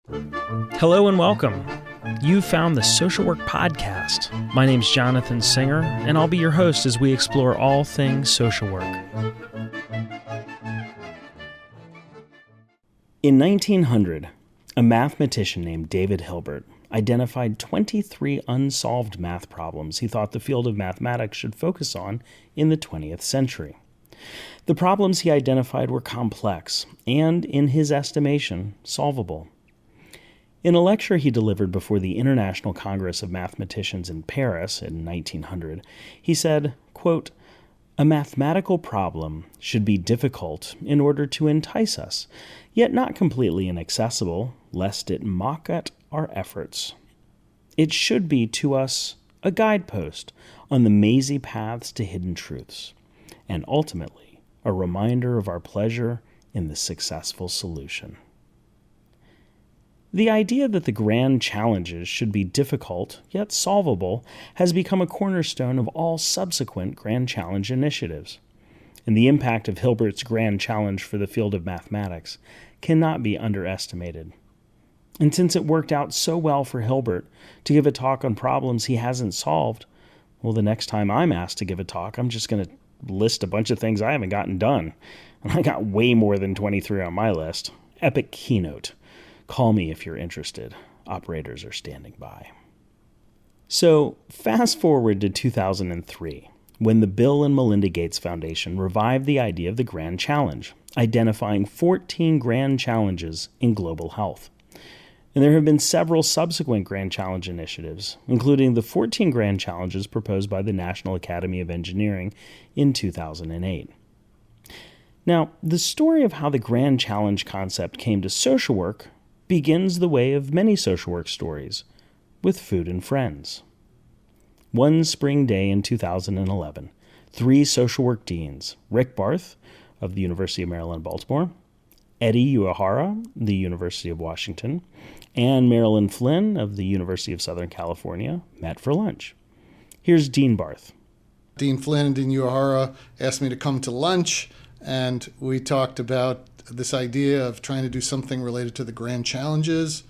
Hello and welcome. You've found the Social Work Podcast. My name's Jonathan Singer, and I'll be your host as we explore all things social work. In 1900, a mathematician named David Hilbert identified 23 unsolved math problems he thought the field of mathematics should focus on in the 20th century. The problems he identified were complex and, in his estimation, solvable. In a lecture he delivered before the International Congress of Mathematicians in Paris in 1900, he said, quote, "A mathematical problem should be difficult in order to entice us, yet not completely inaccessible, lest it mock at our efforts. It should be to us a guidepost on the mazy paths to hidden truths, and ultimately a reminder of our pleasure in the successful solution." The idea that the grand challenges should be difficult yet solvable has become a cornerstone of all subsequent grand challenge initiatives. And the impact of Hilbert's grand challenge for the field of mathematics cannot be underestimated. And since it worked out so well for Hilbert to give a talk on problems he hasn't solved, well, the next time I'm asked to give a talk, I'm just going to list a bunch of things I haven't gotten done. And I got way more than 23 on my list. Epic keynote. Call me if you're interested. Operators are standing by. So, fast forward to 2003, when the Bill and Melinda Gates Foundation revived the idea of the Grand Challenge, identifying 14 grand challenges in global health. And there have been several subsequent Grand Challenge initiatives, including the 14 grand challenges proposed by the National Academy of Engineering in 2008. Now, the story of how the Grand Challenge concept came to social work begins the way of many social work stories, with food and friends. One spring day in 2011, 3 social work deans, Rick Barth of the University of Maryland, Baltimore, Eddie Uehara, the University of Washington, and Marilyn Flynn of the University of Southern California met for lunch. Here's Dean Barth. Dean Flynn and Dean Uehara asked me to come to lunch, and we talked about this idea of trying to do something related to the grand challenges.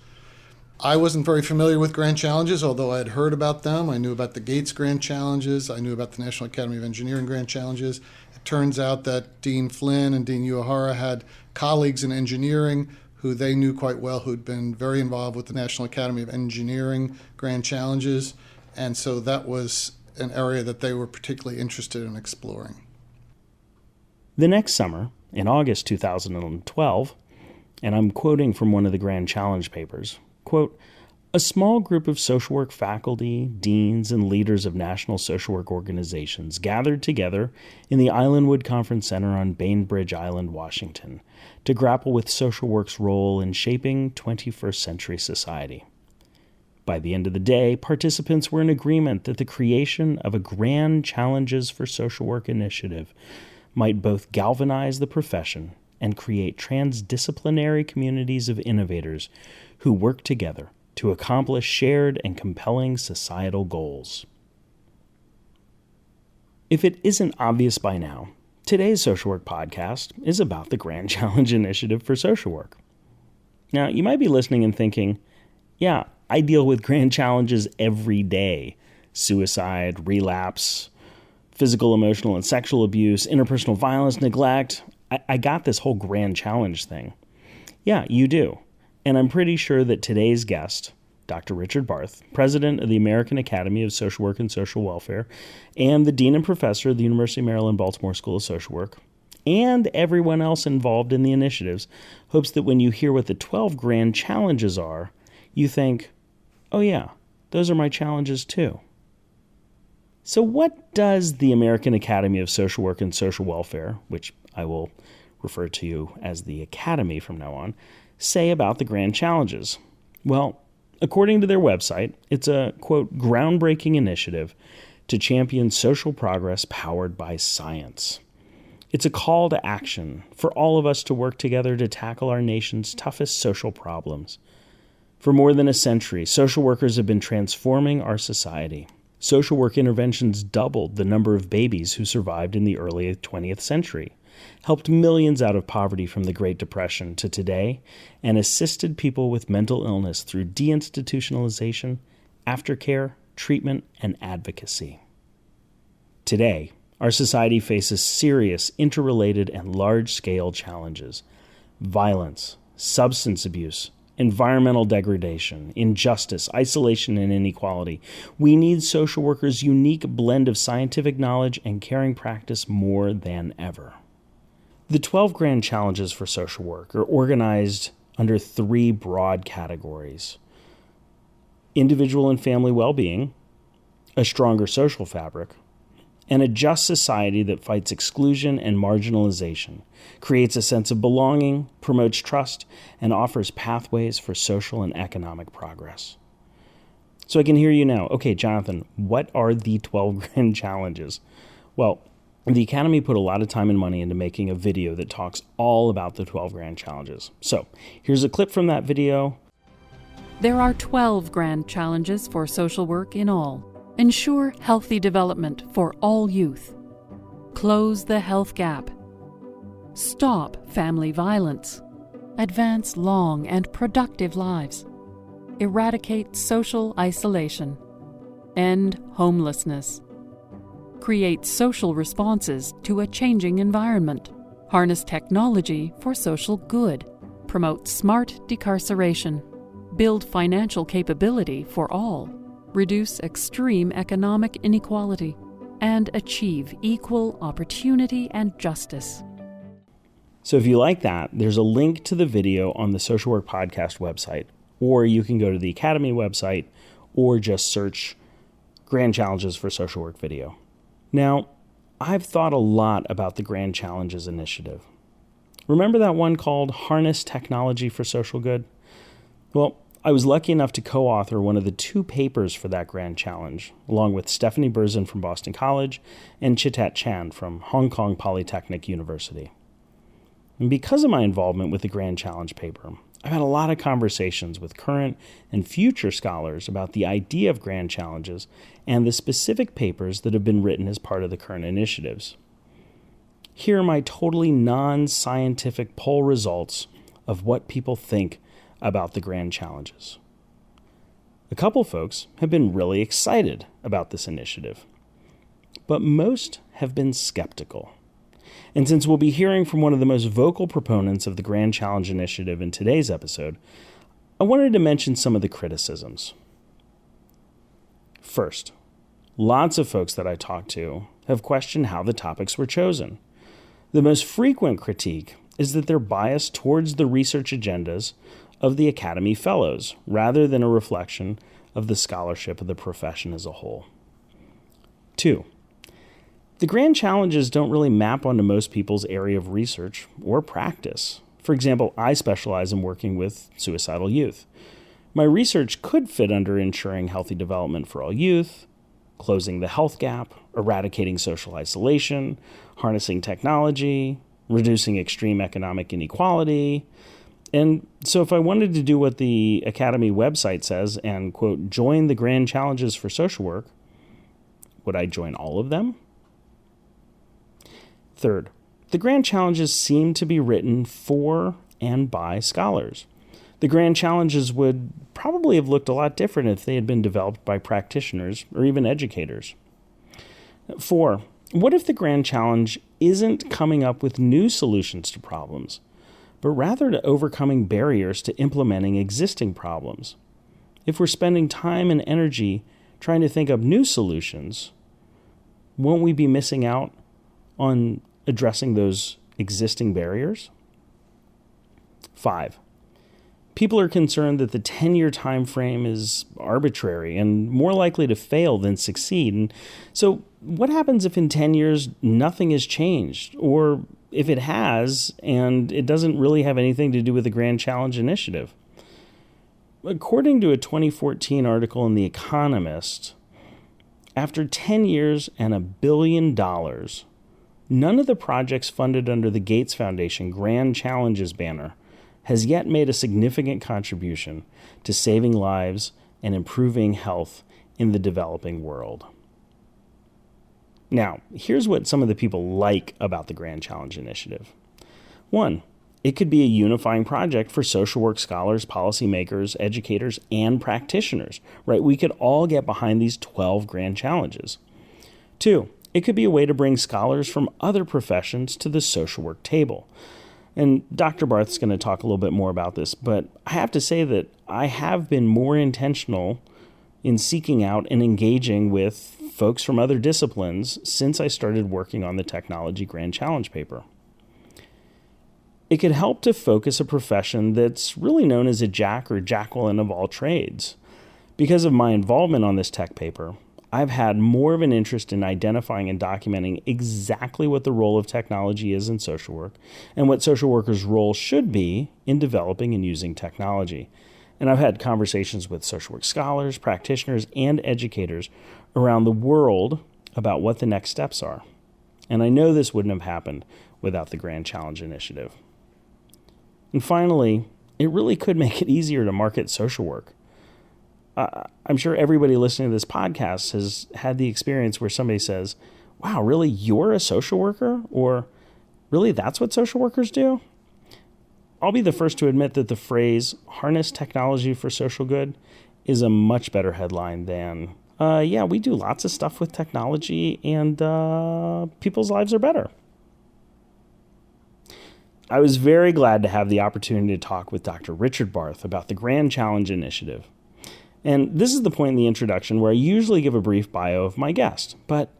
I wasn't very familiar with grand challenges, although I had heard about them. I knew about the Gates grand challenges. I knew about the National Academy of Engineering grand challenges. It turns out that Dean Flynn and Dean Uehara had colleagues in engineering who they knew quite well, who'd been very involved with the National Academy of Engineering grand challenges. And so that was an area that they were particularly interested in exploring. The next summer, in August 2012, and I'm quoting from one of the Grand Challenge papers, quote, "A small group of social work faculty, deans, and leaders of national social work organizations gathered together in the Islandwood Conference Center on Bainbridge Island, Washington, to grapple with social work's role in shaping 21st century society. By the end of the day, participants were in agreement that the creation of a Grand Challenges for Social Work initiative might both galvanize the profession and create transdisciplinary communities of innovators who work together to accomplish shared and compelling societal goals." If it isn't obvious by now, today's Social Work Podcast is about the Grand Challenge Initiative for Social Work. Now, you might be listening and thinking, yeah, I deal with grand challenges every day. Suicide, relapse, physical, emotional, and sexual abuse, interpersonal violence, neglect. I got this whole grand challenge thing. Yeah, you do. And I'm pretty sure that today's guest, Dr. Richard Barth, president of the American Academy of Social Work and Social Welfare, and the dean and professor of the University of Maryland Baltimore School of Social Work, and everyone else involved in the initiatives, hopes that when you hear what the 12 grand challenges are, you think, oh yeah, those are my challenges too. So what does the American Academy of Social Work and Social Welfare, which I will refer to you as the Academy from now on, say about the grand challenges? Well, according to their website, it's a, quote, groundbreaking initiative to champion social progress powered by science. It's a call to action for all of us to work together to tackle our nation's toughest social problems. For more than a century, social workers have been transforming our society. Social work interventions doubled the number of babies who survived in the early 20th century. helped millions out of poverty from the Great Depression to today, and assisted people with mental illness through deinstitutionalization, aftercare, treatment, and advocacy. Today, our society faces serious, interrelated, and large-scale challenges: violence, substance abuse, environmental degradation, injustice, isolation, and inequality. We need social workers' unique blend of scientific knowledge and caring practice more than ever. The 12 grand challenges for social work are organized under 3 broad categories: individual and family well-being, a stronger social fabric, and a just society that fights exclusion and marginalization, creates a sense of belonging, promotes trust, and offers pathways for social and economic progress. So I can hear you now. Okay, Jonathan, what are the 12 grand challenges? Well, the Academy put a lot of time and money into making a video that talks all about the 12 grand challenges. So here's a clip from that video. There are 12 grand challenges for social work in all. Ensure healthy development for all youth. Close the health gap. Stop family violence. Advance long and productive lives. Eradicate social isolation. End homelessness. Create social responses to a changing environment. Harness technology for social good. Promote smart decarceration. Build financial capability for all. Reduce extreme economic inequality, and achieve equal opportunity and justice. So if you like that, there's a link to the video on the Social Work Podcast website, or you can go to the Academy website, or just search Grand Challenges for Social Work video. Now, I've thought a lot about the Grand Challenges initiative. Remember that one called Harness Technology for Social Good? Well, I was lucky enough to co-author one of the 2 papers for that grand challenge, along with Stephanie Berzin from Boston College and Chitat Chan from Hong Kong Polytechnic University. And because of my involvement with the Grand Challenge paper, I've had a lot of conversations with current and future scholars about the idea of grand challenges and the specific papers that have been written as part of the current initiatives. Here are my totally non-scientific poll results of what people think about the grand challenges. A couple folks have been really excited about this initiative, but most have been skeptical. And since we'll be hearing from one of the most vocal proponents of the Grand Challenge Initiative in today's episode, I wanted to mention some of the criticisms. First, lots of folks that I talked to have questioned how the topics were chosen. The most frequent critique is that they're biased towards the research agendas of the Academy Fellows, rather than a reflection of the scholarship of the profession as a whole. 2, the grand challenges don't really map onto most people's area of research or practice. For example, I specialize in working with suicidal youth. My research could fit under ensuring healthy development for all youth, closing the health gap, eradicating social isolation, harnessing technology, reducing extreme economic inequality. And so if I wanted to do what the Academy website says and, quote, join the grand challenges for social work, would I join all of them? 3rd, the grand challenges seem to be written for and by scholars. The grand challenges would probably have looked a lot different if they had been developed by practitioners or even educators. 4, what if the grand challenge isn't coming up with new solutions to problems, but rather to overcoming barriers to implementing existing problems? If we're spending time and energy trying to think of new solutions, won't we be missing out on addressing those existing barriers? 5, people are concerned that the 10-year time frame is arbitrary and more likely to fail than succeed. And so what happens if in 10 years nothing has changed? Or if it has and it doesn't really have anything to do with the Grand Challenge Initiative? According to a 2014 article in The Economist, after 10 years and $1 billion, none of the projects funded under the Gates Foundation Grand Challenges banner has yet made a significant contribution to saving lives and improving health in the developing world. Now, here's what some of the people like about the Grand Challenge Initiative. 1, it could be a unifying project for social work scholars, policymakers, educators, and practitioners, right? We could all get behind these 12 grand challenges. 2, it could be a way to bring scholars from other professions to the social work table. And Dr. Barth's going to talk a little bit more about this, but I have to say that I have been more intentional in seeking out and engaging with folks from other disciplines since I started working on the Technology Grand Challenge paper. It could help to focus a profession that's really known as a jack or Jacqueline of all trades. Because of my involvement on this tech paper, I've had more of an interest in identifying and documenting exactly what the role of technology is in social work and what social workers' role should be in developing and using technology. And I've had conversations with social work scholars, practitioners, and educators around the world about what the next steps are. And I know this wouldn't have happened without the Grand Challenge Initiative. And finally, it really could make it easier to market social work. I'm sure everybody listening to this podcast has had the experience where somebody says, wow, really, you're a social worker? Or really, that's what social workers do? I'll be the first to admit that the phrase harness technology for social good is a much better headline than, yeah, we do lots of stuff with technology and people's lives are better. I was very glad to have the opportunity to talk with Dr. Richard Barth about the Grand Challenge Initiative. And this is the point in the introduction where I usually give a brief bio of my guest, but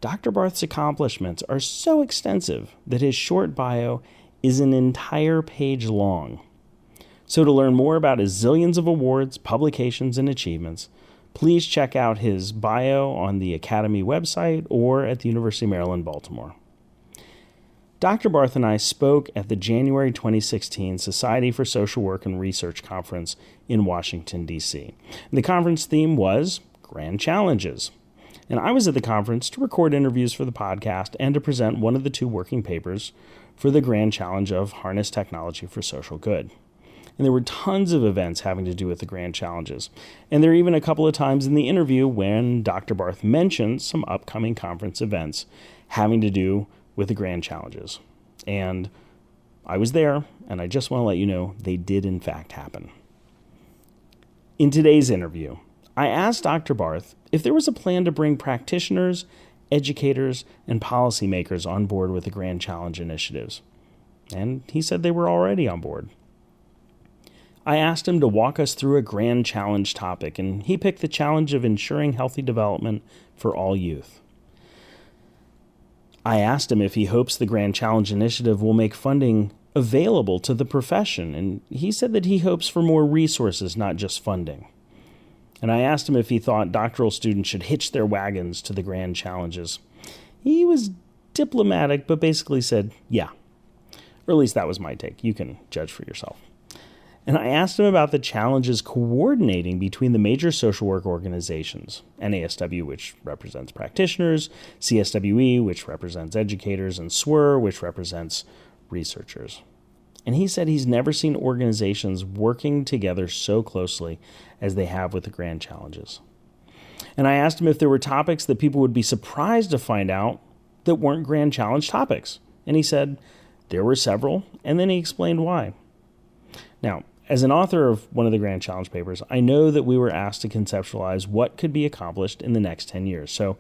Dr. Barth's accomplishments are so extensive that his short bio is an entire page long. So to learn more about his zillions of awards, publications, and achievements, please check out his bio on the Academy website or at the University of Maryland, Baltimore. Dr. Barth and I spoke at the January 2016 Society for Social Work and Research Conference in Washington, D.C. The conference theme was Grand Challenges. And I was at the conference to record interviews for the podcast and to present one of the 2 working papers for the Grand Challenge of Harness Technology for Social Good. And there were tons of events having to do with the Grand Challenges. And there were even a couple of times in the interview when Dr. Barth mentioned some upcoming conference events having to do with the Grand Challenges. And I was there, and I just want to let you know they did in fact happen. In today's interview, I asked Dr. Barth if there was a plan to bring practitioners, educators, and policymakers on board with the Grand Challenge initiatives. And he said they were already on board. I asked him to walk us through a Grand Challenge topic, and he picked the challenge of ensuring healthy development for all youth. I asked him if he hopes the Grand Challenge Initiative will make funding available to the profession, and he said that he hopes for more resources, not just funding. And I asked him if he thought doctoral students should hitch their wagons to the Grand Challenges. He was diplomatic, but basically said, yeah. Or at least that was my take. You can judge for yourself. And I asked him about the challenges coordinating between the major social work organizations, NASW, which represents practitioners, CSWE, which represents educators, and SWR, which represents researchers. And he said he's never seen organizations working together so closely as they have with the Grand Challenges. And I asked him if there were topics that people would be surprised to find out that weren't Grand Challenge topics. And he said there were several, and then he explained why. Now, as an author of one of the Grand Challenge papers, I know that we were asked to conceptualize what could be accomplished in the next 10 years. So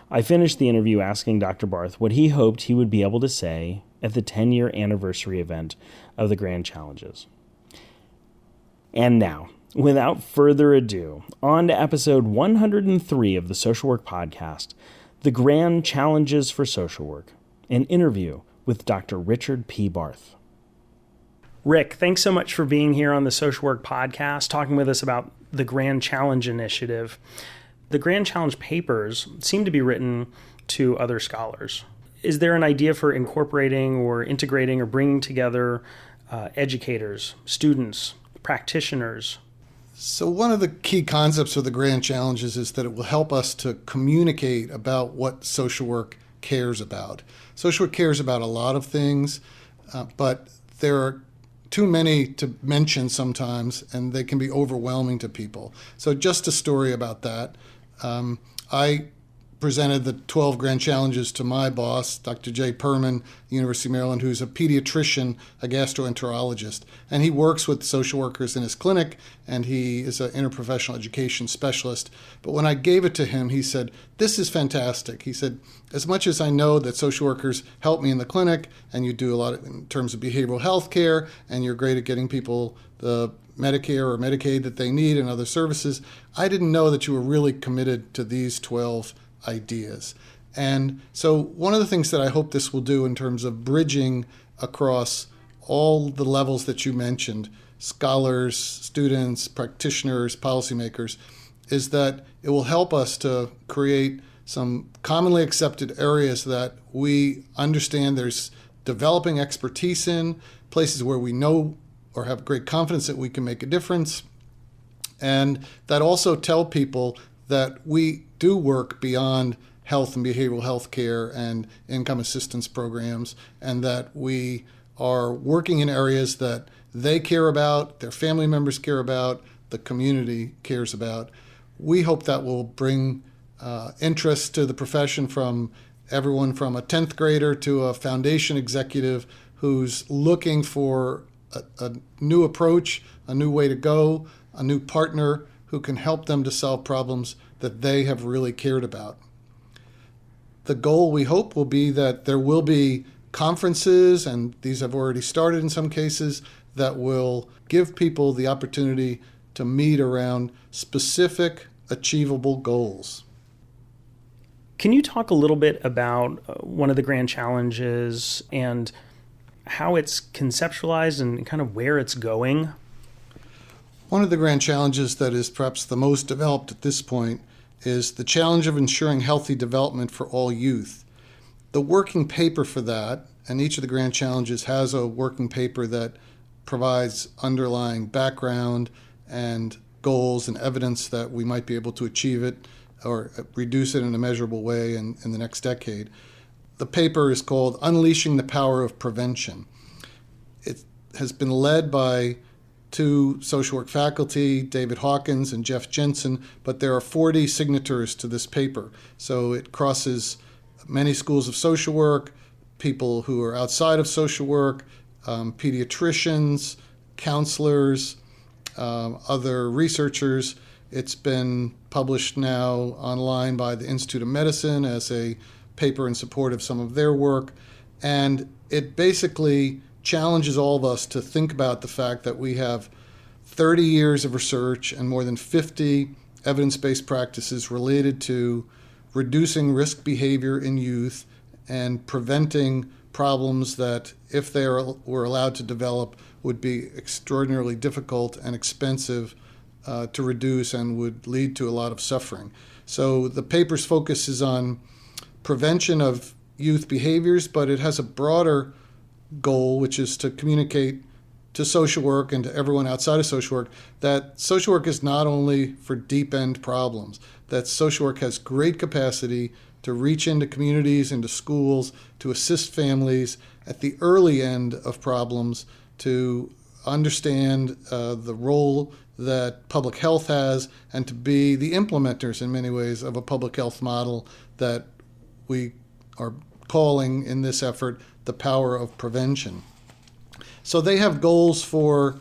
I finished the interview asking Dr. Barth what he hoped he would be able to say at the 10-year anniversary event of the Grand Challenges. And now, without further ado, on to episode 103 of the Social Work Podcast, The Grand Challenges for Social Work, an interview with Dr. Richard P. Barth. Rick, thanks so much for being here on the Social Work Podcast, talking with us about the Grand Challenge Initiative. The Grand Challenge papers seem to be written to other scholars. Is there an idea for incorporating or integrating or bringing together educators, students, practitioners? So one of the key concepts of the Grand Challenges is that it will help us to communicate about what social work cares about. Social work cares about a lot of things, but there are too many to mention sometimes, and they can be overwhelming to people. So just a story about that. I presented the 12 grand challenges to my boss, Dr. Jay Perman, University of Maryland, who's a pediatrician, a gastroenterologist. And he works with social workers in his clinic, and he is an interprofessional education specialist. But when I gave it to him, he said, "This is fantastic." He said, "As much as I know that social workers help me in the clinic, and you do a lot in terms of behavioral health care, and you're great at getting people the Medicare or Medicaid that they need and other services, I didn't know that you were really committed to these 12 ideas." And so one of the things that I hope this will do in terms of bridging across all the levels that you mentioned, scholars, students, practitioners, policymakers, is that it will help us to create some commonly accepted areas that we understand there's developing expertise in, places where we know or have great confidence that we can make a difference, and that also tell people that we do work beyond health and behavioral health care and income assistance programs, and that we are working in areas that they care about, their family members care about, the community cares about. We hope that will bring interest to the profession from everyone from a 10th grader to a foundation executive who's looking for a new approach, a new way to go, a new partner who can help them to solve problems that they have really cared about. The goal, we hope, will be that there will be conferences, and these have already started in some cases, that will give people the opportunity to meet around specific, achievable goals. Can you talk a little bit about one of the grand challenges and how it's conceptualized and kind of where it's going? One of the grand challenges that is perhaps the most developed at this point is the challenge of ensuring healthy development for all youth. The working paper for that, and each of the grand challenges has a working paper that provides underlying background and goals and evidence that we might be able to achieve it or reduce it in a measurable way in the next decade. The paper is called Unleashing the Power of Prevention. It has been led by two social work faculty, David Hawkins and Jeff Jensen, but there are 40 signatories to this paper. So it crosses many schools of social work, people who are outside of social work, pediatricians, counselors, other researchers. It's been published now online by the Institute of Medicine as a paper in support of some of their work. And it basically challenges all of us to think about the fact that we have 30 years of research and more than 50 evidence-based practices related to reducing risk behavior in youth and preventing problems that, if they were allowed to develop, would be extraordinarily difficult and expensive to reduce and would lead to a lot of suffering. So the paper's focus is on prevention of youth behaviors, but it has a broader goal, which is to communicate to social work and to everyone outside of social work that social work is not only for deep-end problems, that social work has great capacity to reach into communities, into schools, to assist families at the early end of problems, to understand the role that public health has, and to be the implementers in many ways of a public health model that we are calling in this effort the power of prevention. So they have goals for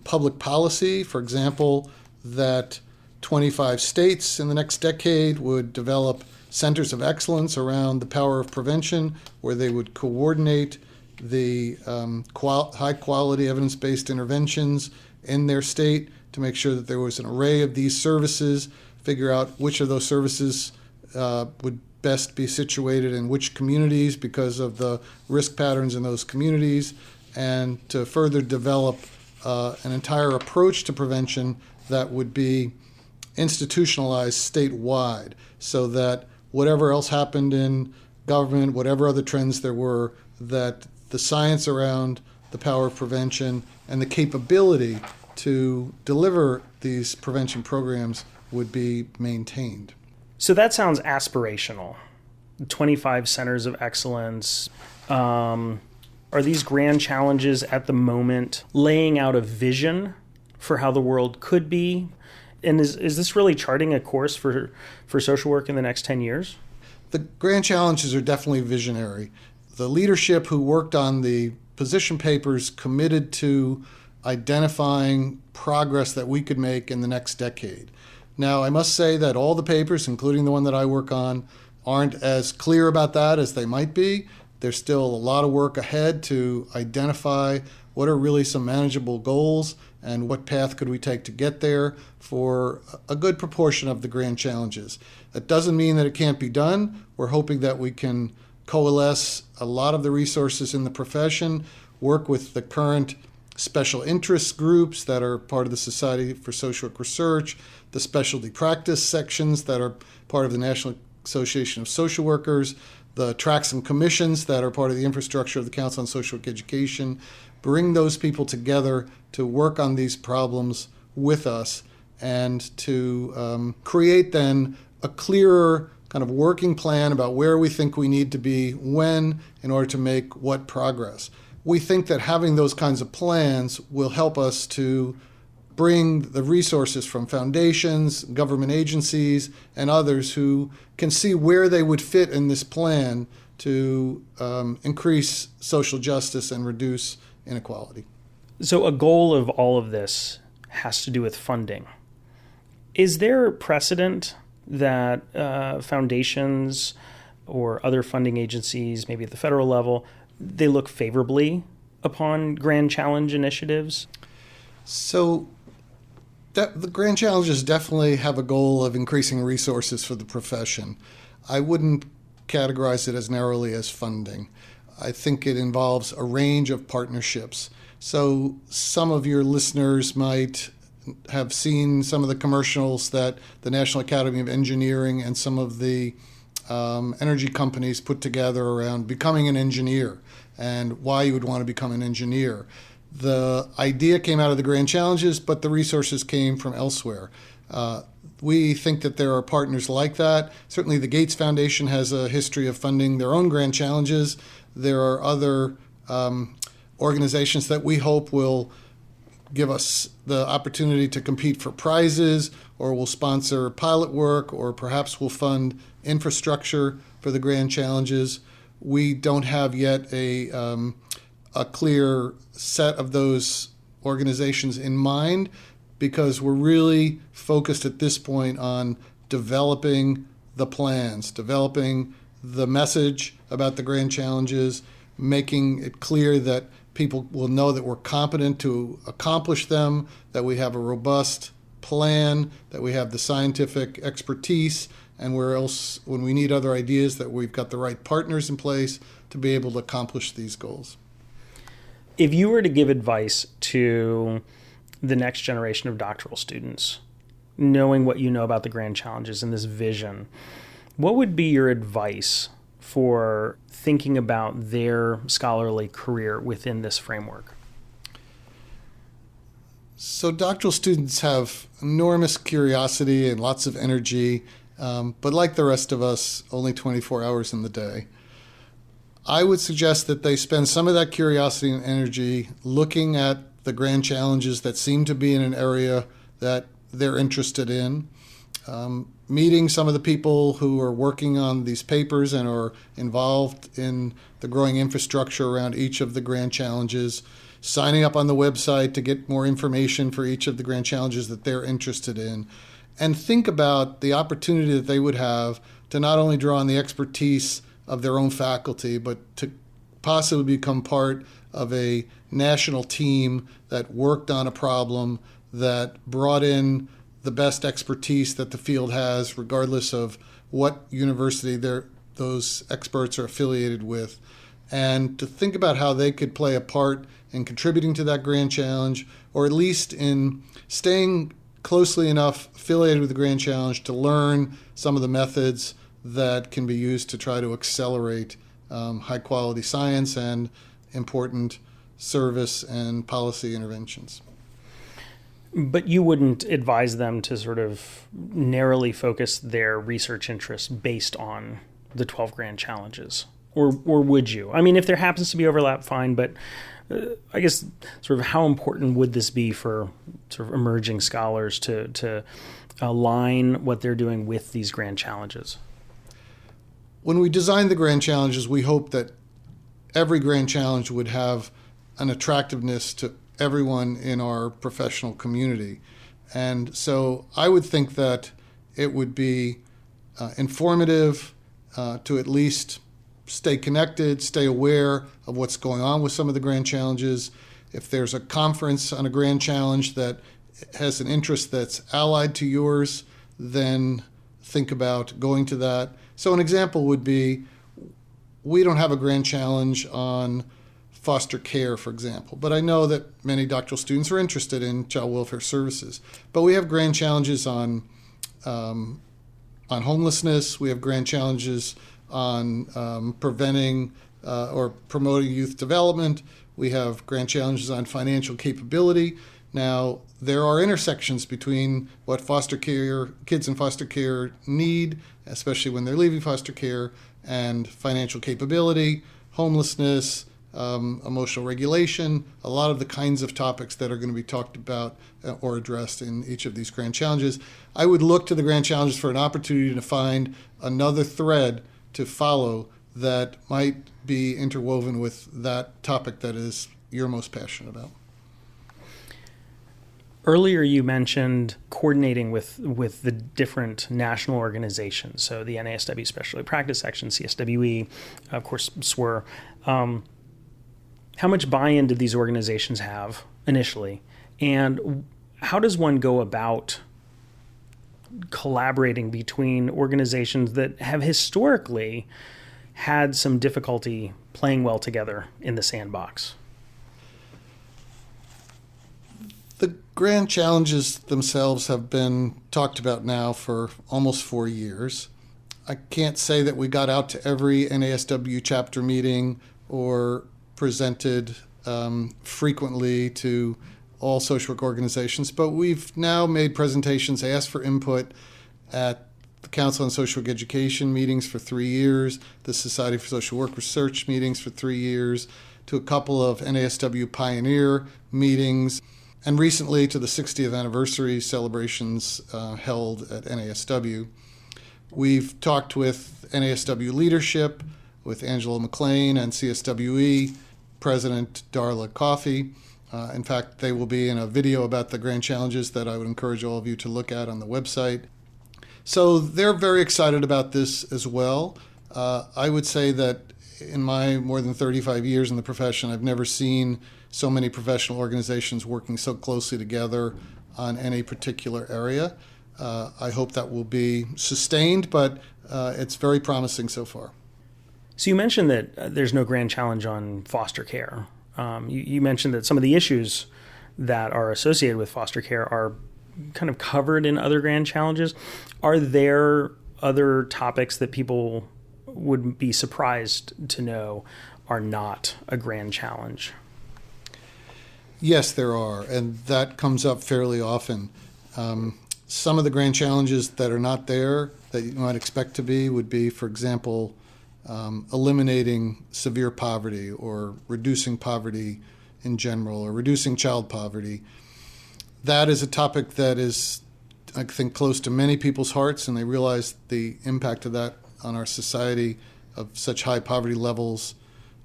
public policy, for example, that 25 states in the next decade would develop centers of excellence around the power of prevention, where they would coordinate the high-quality evidence-based interventions in their state to make sure that there was an array of these services, figure out which of those services would best be situated in which communities because of the risk patterns in those communities, and to further develop an entire approach to prevention that would be institutionalized statewide, so that whatever else happened in government, whatever other trends there were, that the science around the power of prevention and the capability to deliver these prevention programs would be maintained. So that sounds aspirational. 25 centers of excellence. Are these grand challenges at the moment laying out a vision for how the world could be? And is this really charting a course for social work in the next 10 years? The grand challenges are definitely visionary. The leadership who worked on the position papers committed to identifying progress that we could make in the next decade. Now, I must say that all the papers, including the one that I work on, aren't as clear about that as they might be. There's still a lot of work ahead to identify what are really some manageable goals and what path could we take to get there for a good proportion of the grand challenges. That doesn't mean that it can't be done. We're hoping that we can coalesce a lot of the resources in the profession, work with the current special interest groups that are part of the Society for Social Work Research, the specialty practice sections that are part of the National Association of Social Workers, the tracks and commissions that are part of the infrastructure of the Council on Social Work Education, bring those people together to work on these problems with us and to create then a clearer kind of working plan about where we think we need to be when in order to make what progress. We think that having those kinds of plans will help us to bring the resources from foundations, government agencies, and others who can see where they would fit in this plan to increase social justice and reduce inequality. So a goal of all of this has to do with funding. Is there precedent that foundations or other funding agencies, maybe at the federal level, they look favorably upon grand challenge initiatives? So the grand challenges definitely have a goal of increasing resources for the profession. I wouldn't categorize it as narrowly as funding. I think it involves a range of partnerships. So some of your listeners might have seen some of the commercials that the National Academy of Engineering and some of the energy companies put together around becoming an engineer and why you would want to become an engineer. The idea came out of the grand challenges, but the resources came from elsewhere. We think that there are partners like that. Certainly the Gates Foundation has a history of funding their own grand challenges. There are other organizations that we hope will give us the opportunity to compete for prizes, or will sponsor pilot work, or perhaps will fund infrastructure for the grand challenges. We don't have yet a clear set of those organizations in mind, because we're really focused at this point on developing the plans, developing the message about the grand challenges, making it clear that people will know that we're competent to accomplish them, that we have a robust plan, that we have the scientific expertise, and where else, when we need other ideas, that we've got the right partners in place to be able to accomplish these goals. If you were to give advice to the next generation of doctoral students, knowing what you know about the grand challenges and this vision, what would be your advice for thinking about their scholarly career within this framework? So doctoral students have enormous curiosity and lots of energy, but like the rest of us, only 24 hours in the day. I would suggest that they spend some of that curiosity and energy looking at the grand challenges that seem to be in an area that they're interested in, meeting some of the people who are working on these papers and are involved in the growing infrastructure around each of the grand challenges, signing up on the website to get more information for each of the grand challenges that they're interested in, and think about the opportunity that they would have to not only draw on the expertise of their own faculty, but to possibly become part of a national team that worked on a problem, that brought in the best expertise that the field has, regardless of what university those experts are affiliated with, and to think about how they could play a part in contributing to that grand challenge, or at least in staying closely enough affiliated with the grand challenge to learn some of the methods that can be used to try to accelerate high-quality science and important service and policy interventions. But you wouldn't advise them to sort of narrowly focus their research interests based on the 12 grand challenges? Or would you? I mean, if there happens to be overlap, fine, but I guess sort of how important would this be for sort of emerging scholars to align what they're doing with these grand challenges? When we designed the grand challenges, we hoped that every grand challenge would have an attractiveness to everyone in our professional community. And so I would think that it would be informative to at least stay connected, stay aware of what's going on with some of the grand challenges. If there's a conference on a grand challenge that has an interest that's allied to yours, then think about going to that. So an example would be, we don't have a grand challenge on foster care, for example, but I know that many doctoral students are interested in child welfare services. But we have grand challenges on homelessness. We have grand challenges on preventing or promoting youth development. We have grand challenges on financial capability. Now, there are intersections between what foster care, kids in foster care need, especially when they're leaving foster care, and financial capability, homelessness, emotional regulation, a lot of the kinds of topics that are going to be talked about or addressed in each of these grand challenges. I would look to the grand challenges for an opportunity to find another thread to follow that might be interwoven with that topic that is you're most passionate about. Earlier, you mentioned coordinating with the different national organizations, so the NASW Specialty Practice Section, CSWE, of course, SWR. How much buy-in did these organizations have initially, and how does one go about collaborating between organizations that have historically had some difficulty playing well together in the sandbox? The grand challenges themselves have been talked about now for almost 4 years. I can't say that we got out to every NASW chapter meeting or presented frequently to all social work organizations, but we've now made presentations, asked for input at the Council on Social Work Education meetings for 3 years, the Society for Social Work Research meetings for 3 years, to a couple of NASW Pioneer meetings, and recently to the 60th anniversary celebrations held at NASW. We've talked with NASW leadership, with Angela McLean and CSWE President Darla Coffey. In fact, they will be in a video about the grand challenges that I would encourage all of you to look at on the website. So they're very excited about this as well. I would say that in my more than 35 years in the profession, I've never seen so many professional organizations working so closely together on any particular area. I hope that will be sustained, but it's very promising so far. So you mentioned that there's no grand challenge on foster care. You mentioned that some of the issues that are associated with foster care are kind of covered in other grand challenges. Are there other topics that people would be surprised to know are not a grand challenge? Yes, there are, and that comes up fairly often. Some of the grand challenges that are not there that you might expect to be would be, for example, eliminating severe poverty or reducing poverty in general or reducing child poverty. That is a topic that is, I think, close to many people's hearts, and they realize the impact of that on our society of such high poverty levels,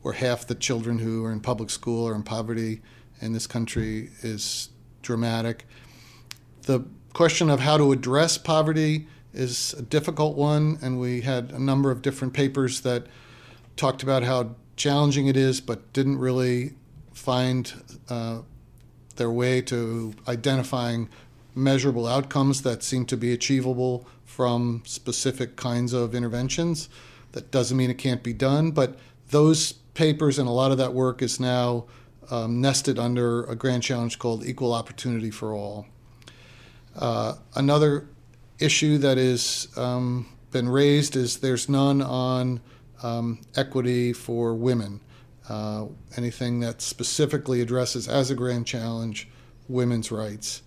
where half the children who are in public school are in poverty in this country is dramatic. The question of how to address poverty is a difficult one, and we had a number of different papers that talked about how challenging it is, but didn't really find their way to identifying measurable outcomes that seem to be achievable from specific kinds of interventions. That doesn't mean it can't be done, but those papers and a lot of that work is now nested under a grand challenge called Equal Opportunity for All. Another issue that has been raised is there's none on equity for women. Anything that specifically addresses as a grand challenge women's rights.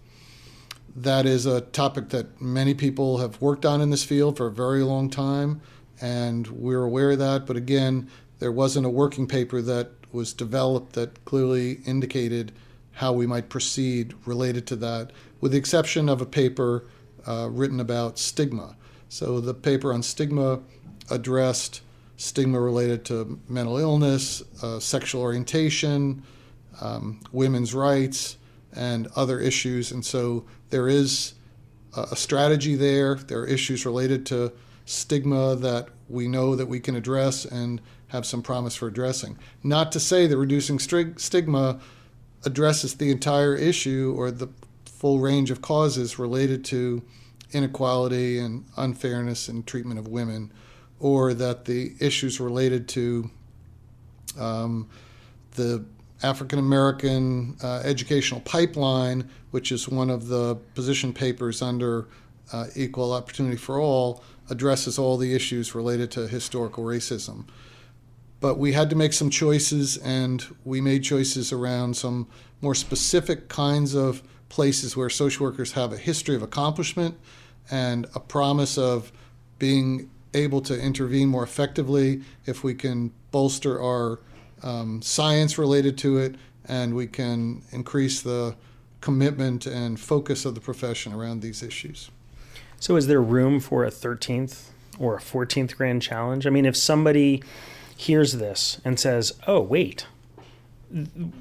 That is a topic that many people have worked on in this field for a very long time, and we're aware of that. But again, there wasn't a working paper that was developed that clearly indicated how we might proceed related to that, with the exception of a paper written about stigma. So the paper on stigma addressed stigma related to mental illness, sexual orientation, women's rights, and other issues. And so there is a strategy there. There are issues related to stigma that we know that we can address and have some promise for addressing. Not to say that reducing stigma addresses the entire issue or the full range of causes related to inequality and unfairness in treatment of women, or that the issues related to the African American educational pipeline, which is one of the position papers under Equal Opportunity for All, addresses all the issues related to historical racism. But we had to make some choices, and we made choices around some more specific kinds of places where social workers have a history of accomplishment and a promise of being able to intervene more effectively if we can bolster our science related to it, and we can increase the commitment and focus of the profession around these issues. So is there room for a 13th or a 14th grand challenge? I mean, if somebody hears this and says, oh, wait,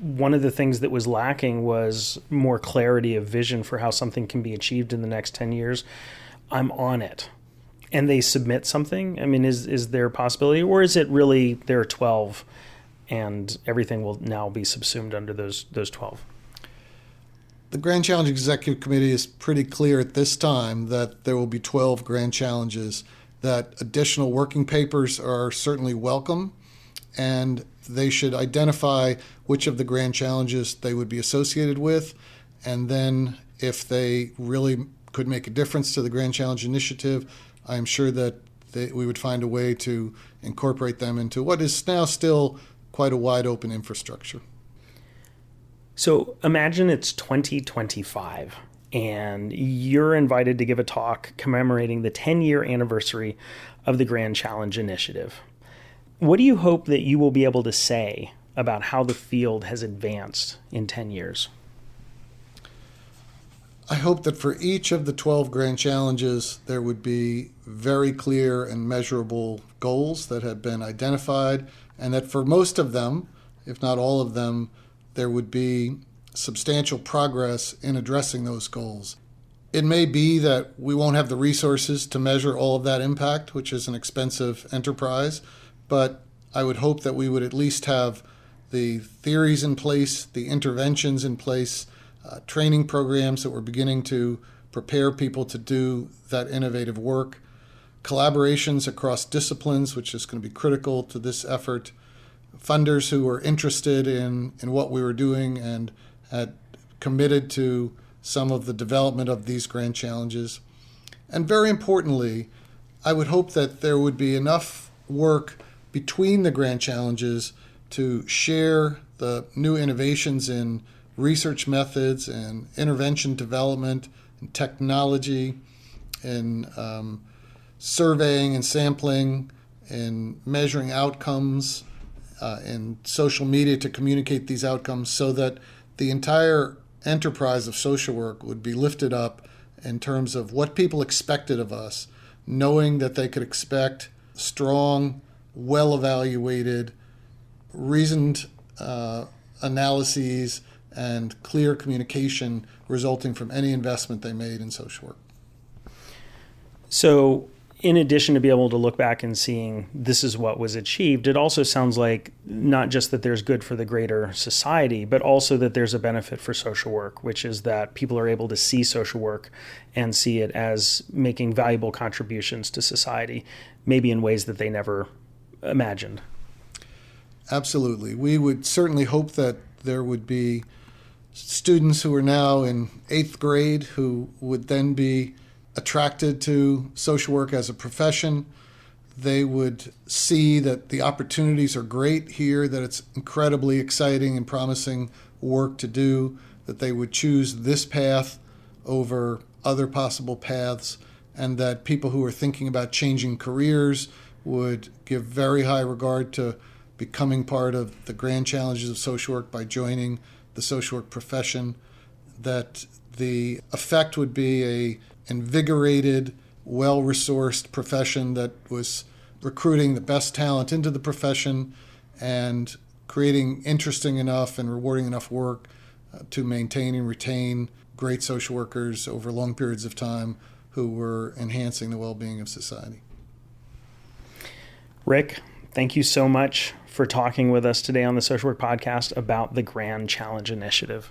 one of the things that was lacking was more clarity of vision for how something can be achieved in the next 10 years, I'm on it. And they submit something? I mean, is there a possibility? Or is it really there are 12 and everything will now be subsumed under those 12? The Grand Challenge Executive Committee is pretty clear at this time that there will be 12 grand challenges, that additional working papers are certainly welcome, and they should identify which of the grand challenges they would be associated with, and then if they really could make a difference to the Grand Challenge Initiative, I'm sure that we would find a way to incorporate them into what is now still quite a wide open infrastructure. So imagine it's 2025 and you're invited to give a talk commemorating the 10-year anniversary of the Grand Challenge Initiative. What do you hope that you will be able to say about how the field has advanced in 10 years? I hope that for each of the 12 grand challenges, there would be very clear and measurable goals that have been identified, and that for most of them, if not all of them, there would be substantial progress in addressing those goals. It may be that we won't have the resources to measure all of that impact, which is an expensive enterprise, but I would hope that we would at least have the theories in place, the interventions in place, training programs that we're beginning to prepare people to do that innovative work, collaborations across disciplines, which is going to be critical to this effort, funders who were interested in what we were doing and had committed to some of the development of these grand challenges. And very importantly, I would hope that there would be enough work between the grand challenges to share the new innovations in research methods and intervention development and technology and surveying and sampling and measuring outcomes and social media to communicate these outcomes, so that the entire enterprise of social work would be lifted up in terms of what people expected of us, knowing that they could expect strong, well-evaluated, reasoned analyses and clear communication resulting from any investment they made in social work. So in addition to be able to look back and seeing this is what was achieved, it also sounds like not just that there's good for the greater society, but also that there's a benefit for social work, which is that people are able to see social work and see it as making valuable contributions to society, maybe in ways that they never imagined. Absolutely. We would certainly hope that there would be students who are now in 8th grade who would then be attracted to social work as a profession. They would see that the opportunities are great here, that it's incredibly exciting and promising work to do, that they would choose this path over other possible paths, and that people who are thinking about changing careers would give very high regard to becoming part of the grand challenges of social work by joining the social work profession, that the effect would be a invigorated, well-resourced profession that was recruiting the best talent into the profession and creating interesting enough and rewarding enough work to maintain and retain great social workers over long periods of time who were enhancing the well-being of society. Rick, thank you so much for talking with us today on the Social Work Podcast about the Grand Challenge Initiative.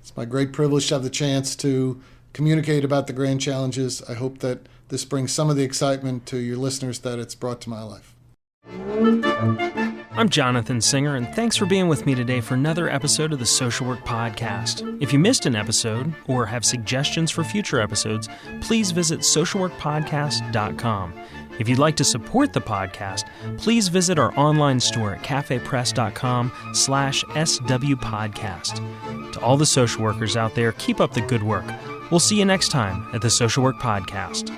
It's my great privilege to have the chance to communicate about the Grand Challenges. I hope that this brings some of the excitement to your listeners that it's brought to my life. I'm Jonathan Singer, and thanks for being with me today for another episode of the Social Work Podcast. If you missed an episode or have suggestions for future episodes, please visit socialworkpodcast.com. If you'd like to support the podcast, please visit our online store at cafepress.com/SWPodcast. To all the social workers out there, keep up the good work. We'll see you next time at the Social Work Podcast.